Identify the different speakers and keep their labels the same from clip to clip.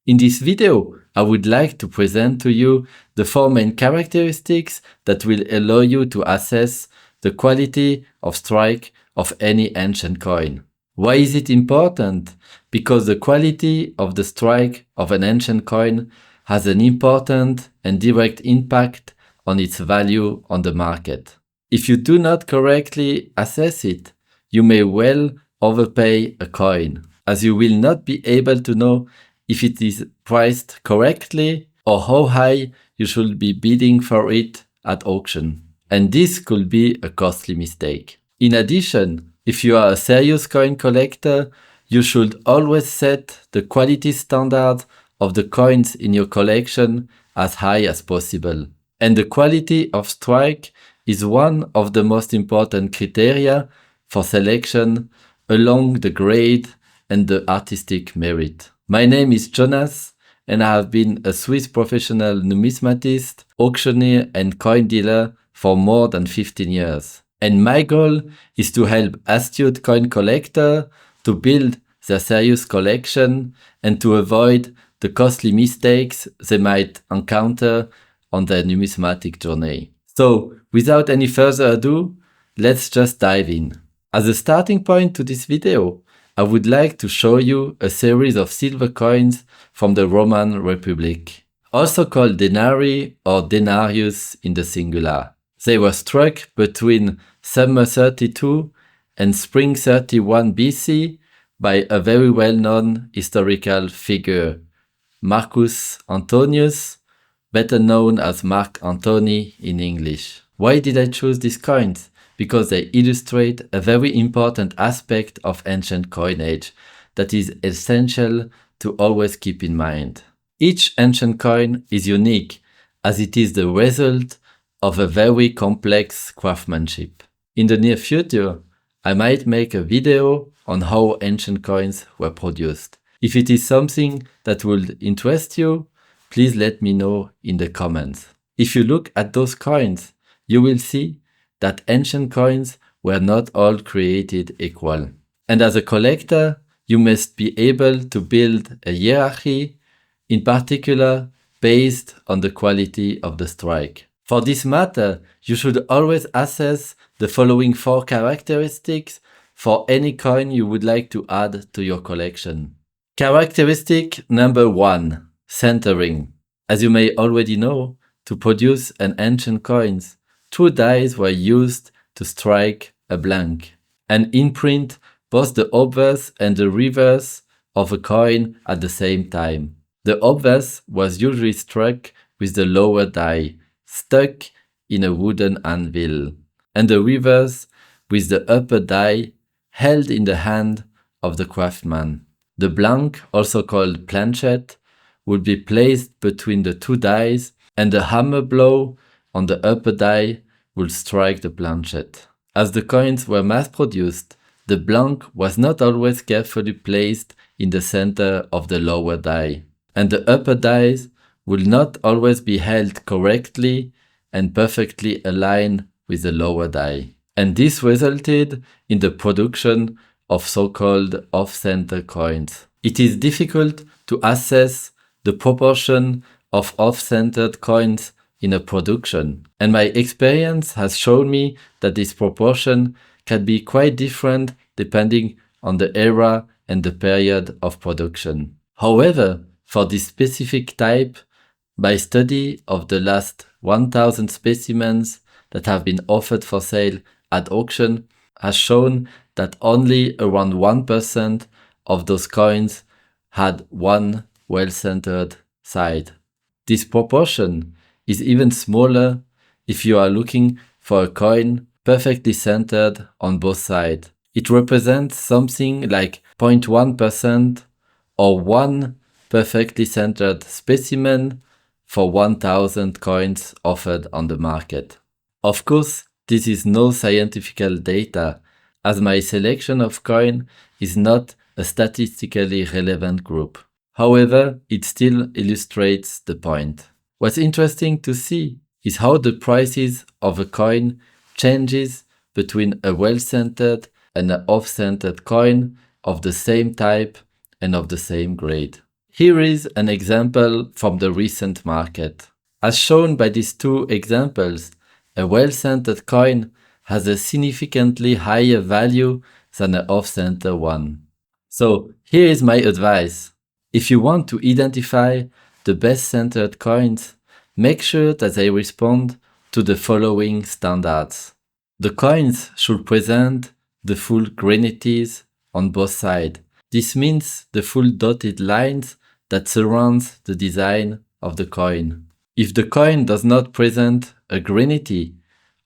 Speaker 1: In this video, I would like to present to you the 4 main characteristics that will allow you to assess the quality of strike of any ancient coin. Why is it important? Because the quality of the strike of an ancient coin has an important and direct impact on its value on the market. If you do not correctly assess it, you may well overpay a coin, as you will not be able to know if it is priced correctly or how high you should be bidding for it at auction. And this could be a costly mistake. In addition, if you are a serious coin collector, you should always set the quality standard of the coins in your collection as high as possible. And the quality of strike is one of the most important criteria for selection along the grade and the artistic merit. My name is Jonas, and I have been a Swiss professional numismatist, auctioneer and coin dealer for more than 15 years. And my goal is to help astute coin collectors to build their serious collection and to avoid the costly mistakes they might encounter on their numismatic journey. So, without any further ado, let's just dive in. As a starting point to this video, I would like to show you a series of silver coins from the Roman Republic, also called denarii or denarius in the singular. They were struck between summer 32 and spring 31 BC by a very well-known historical figure, Marcus Antonius, better known as Mark Antony in English. Why did I choose these coins? Because they illustrate a very important aspect of ancient coinage that is essential to always keep in mind. Each ancient coin is unique as it is the result of a very complex craftsmanship. In the near future, I might make a video on how ancient coins were produced. If it is something that would interest you, please let me know in the comments. If you look at those coins, you will see that ancient coins were not all created equal. And as a collector, you must be able to build a hierarchy, in particular based on the quality of the strike. For this matter, you should always assess the following 4 characteristics for any coin you would like to add to your collection. Characteristic number 1, centering. As you may already know, to produce an ancient coins, 2 dies were used to strike a blank and imprint both the obverse and the reverse of a coin at the same time. The obverse was usually struck with the lower die, stuck in a wooden anvil, and the reverse with the upper die held in the hand of the craftsman. The blank, also called planchette, would be placed between the 2 dies, and the hammer blow on the upper die would strike the planchette. As the coins were mass-produced, the blank was not always carefully placed in the center of the lower die, and the upper dies would not always be held correctly and perfectly aligned with the lower die. And this resulted in the production of so-called off-center coins. It is difficult to assess the proportion of off-centered coins in a production, and my experience has shown me that this proportion can be quite different depending on the era and the period of production. However, for this specific type, my study of the last 1000 specimens that have been offered for sale at auction has shown that only around 1% of those coins had one well-centered side. This proportion is even smaller if you are looking for a coin perfectly centered on both sides. It represents something like 0.1% or 1 perfectly centered specimen for 1000 coins offered on the market. Of course, this is no scientific data, as my selection of coin is not a statistically relevant group. However, it still illustrates the point. What's interesting to see is how the prices of a coin changes between a well-centered and an off-centered coin of the same type and of the same grade. Here is an example from the recent market. As shown by these two examples, a well-centered coin has a significantly higher value than an off-center one. So here is my advice. If you want to identify the best centered coins, make sure that they respond to the following standards. The coins should present the full granities on both sides. This means the full dotted lines that surrounds the design of the coin. If the coin does not present a granity,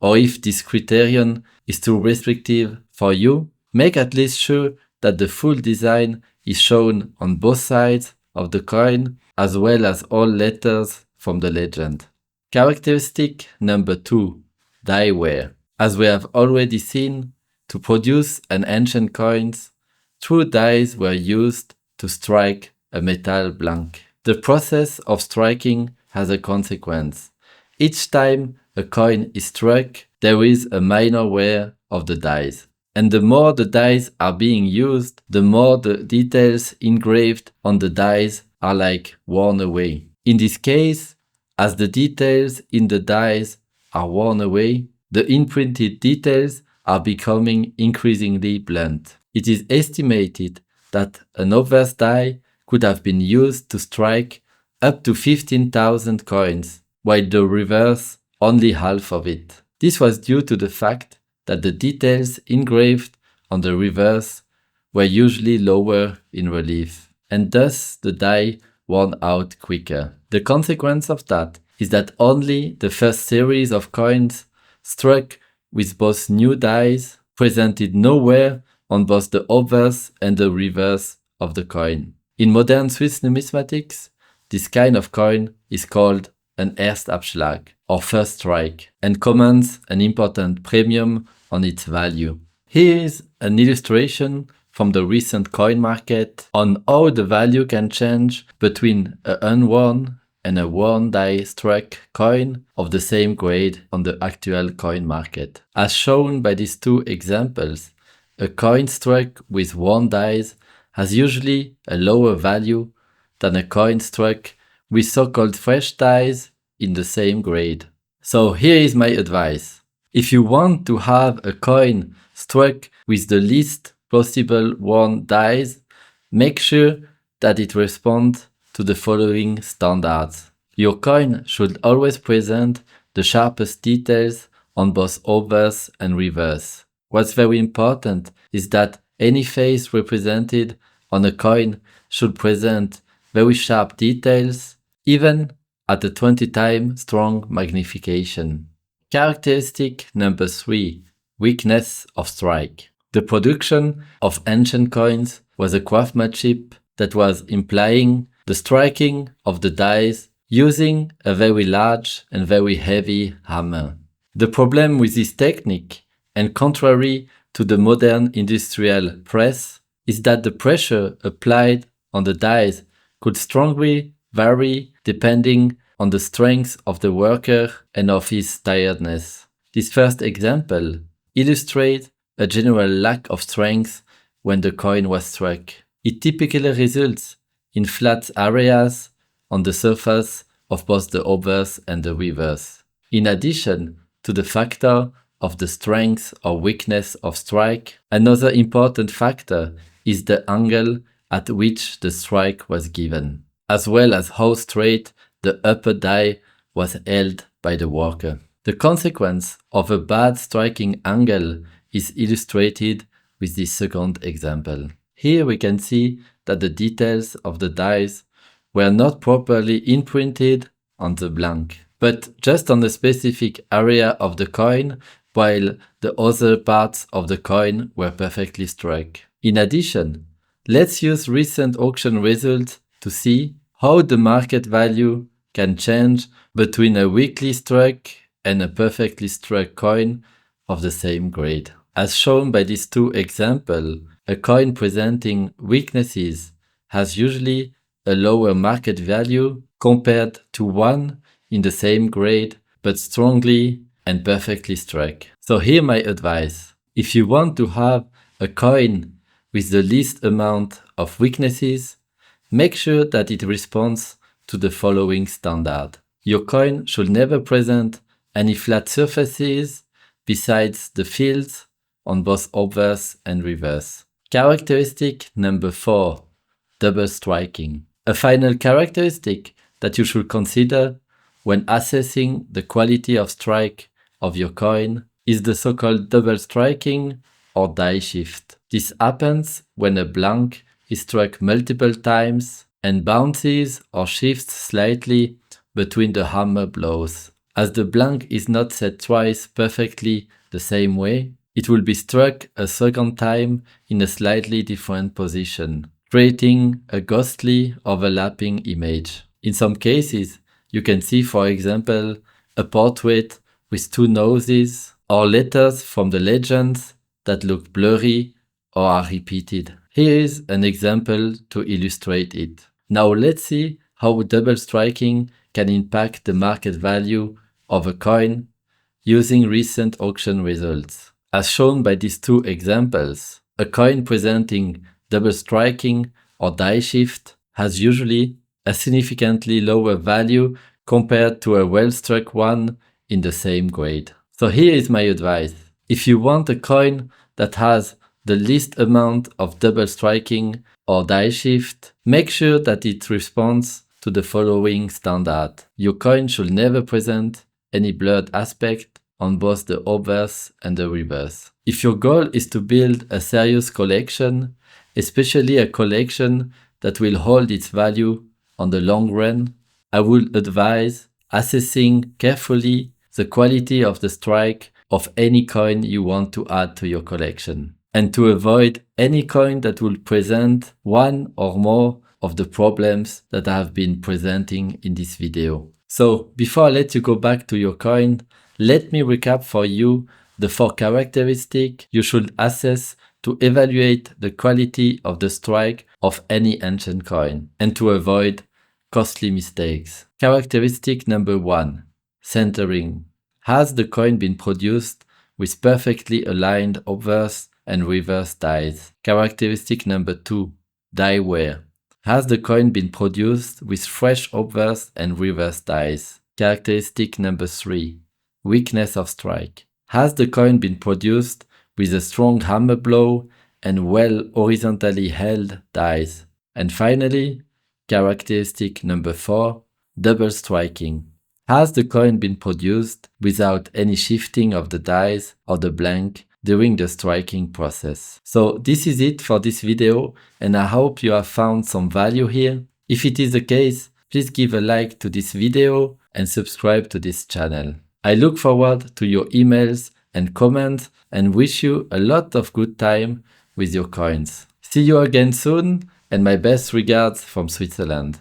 Speaker 1: or if this criterion is too restrictive for you, make at least sure that the full design is shown on both sides of the coin, as well as all letters from the legend. Characteristic number 2, die wear. As we have already seen, to produce an ancient coins, true dies were used to strike a metal blank. The process of striking has a consequence. Each time a coin is struck, there is a minor wear of the dies. And the more the dies are being used, the more the details engraved on the dies are like worn away. In this case, as the details in the dies are worn away, the imprinted details are becoming increasingly blunt. It is estimated that an obverse die could have been used to strike up to 15,000 coins, while the reverse only half of it. This was due to the fact that the details engraved on the reverse were usually lower in relief, and thus the die worn out quicker. The consequence of that is that only the first series of coins struck with both new dies presented no wear on both the obverse and the reverse of the coin. In modern Swiss numismatics, this kind of coin is called an Erstabschlag, or first strike, and commands an important premium on its value. Here is an illustration from the recent coin market on how the value can change between an unworn and a worn die struck coin of the same grade on the actual coin market. As shown by these two examples, a coin struck with worn dies has usually a lower value than a coin struck with so-called fresh dies in the same grade. So here is my advice. If you want to have a coin struck with the least possible worn dies, make sure that it responds to the following standards. Your coin should always present the sharpest details on both obverse and reverse. What's very important is that any face represented on a coin should present very sharp details, even at a 20 times strong magnification. Characteristic number 3, weakness of strike. The production of ancient coins was a craftsmanship that was implying the striking of the dies using a very large and very heavy hammer. The problem with this technique, and contrary to the modern industrial press, is that the pressure applied on the dies could strongly vary depending on the strength of the worker and of his tiredness. This first example illustrates a general lack of strength when the coin was struck. It typically results in flat areas on the surface of both the obverse and the reverse. In addition to the factor of the strength or weakness of strike, another important factor is the angle at which the strike was given, as well as how straight the upper die was held by the worker. The consequence of a bad striking angle is illustrated with this second example. Here we can see that the details of the dies were not properly imprinted on the blank, but just on a specific area of the coin, while the other parts of the coin were perfectly struck. In addition, let's use recent auction results to see how the market value can change between a weakly struck and a perfectly struck coin of the same grade. As shown by these two examples, a coin presenting weaknesses has usually a lower market value compared to one in the same grade but strongly and perfectly struck. So here my advice. If you want to have a coin with the least amount of weaknesses, make sure that it responds to the following standard. Your coin should never present any flat surfaces besides the fields on both obverse and reverse. Characteristic number 4, double striking. A final characteristic that you should consider when assessing the quality of strike of your coin is the so-called double striking or die shift. This happens when a blank is struck multiple times and bounces or shifts slightly between the hammer blows. As the blank is not set twice perfectly the same way, it will be struck a second time in a slightly different position, creating a ghostly overlapping image. In some cases, you can see, for example, a portrait with two noses or letters from the legends that look blurry or are repeated. Here is an example to illustrate it. Now let's see how double striking can impact the market value of a coin using recent auction results. As shown by these two examples, a coin presenting double striking or die shift has usually a significantly lower value compared to a well-struck one in the same grade. So here is my advice. If you want a coin that has the least amount of double striking or die shift, make sure that it responds to the following standard. Your coin should never present any blurred aspect on both the obverse and the reverse. If your goal is to build a serious collection, especially a collection that will hold its value on the long run, I would advise assessing carefully the quality of the strike of any coin you want to add to your collection, and to avoid any coin that will present one or more of the problems that I have been presenting in this video. So before I let you go back to your coin, let me recap for you the 4 characteristics you should assess to evaluate the quality of the strike of any ancient coin and to avoid costly mistakes. Characteristic number 1, centering. Has the coin been produced with perfectly aligned obverse and reverse dies? Characteristic number 2, die wear. Has the coin been produced with fresh obverse and reverse dies? Characteristic number 3, weakness of strike. Has the coin been produced with a strong hammer blow and well horizontally held dies? And finally, characteristic number 4, double striking. Has the coin been produced without any shifting of the dies or the blank during the striking process? So this is it for this video, and I hope you have found some value here. If it is the case, please give a like to this video and subscribe to this channel. I look forward to your emails and comments and wish you a lot of good time with your coins. See you again soon, and my best regards from Switzerland.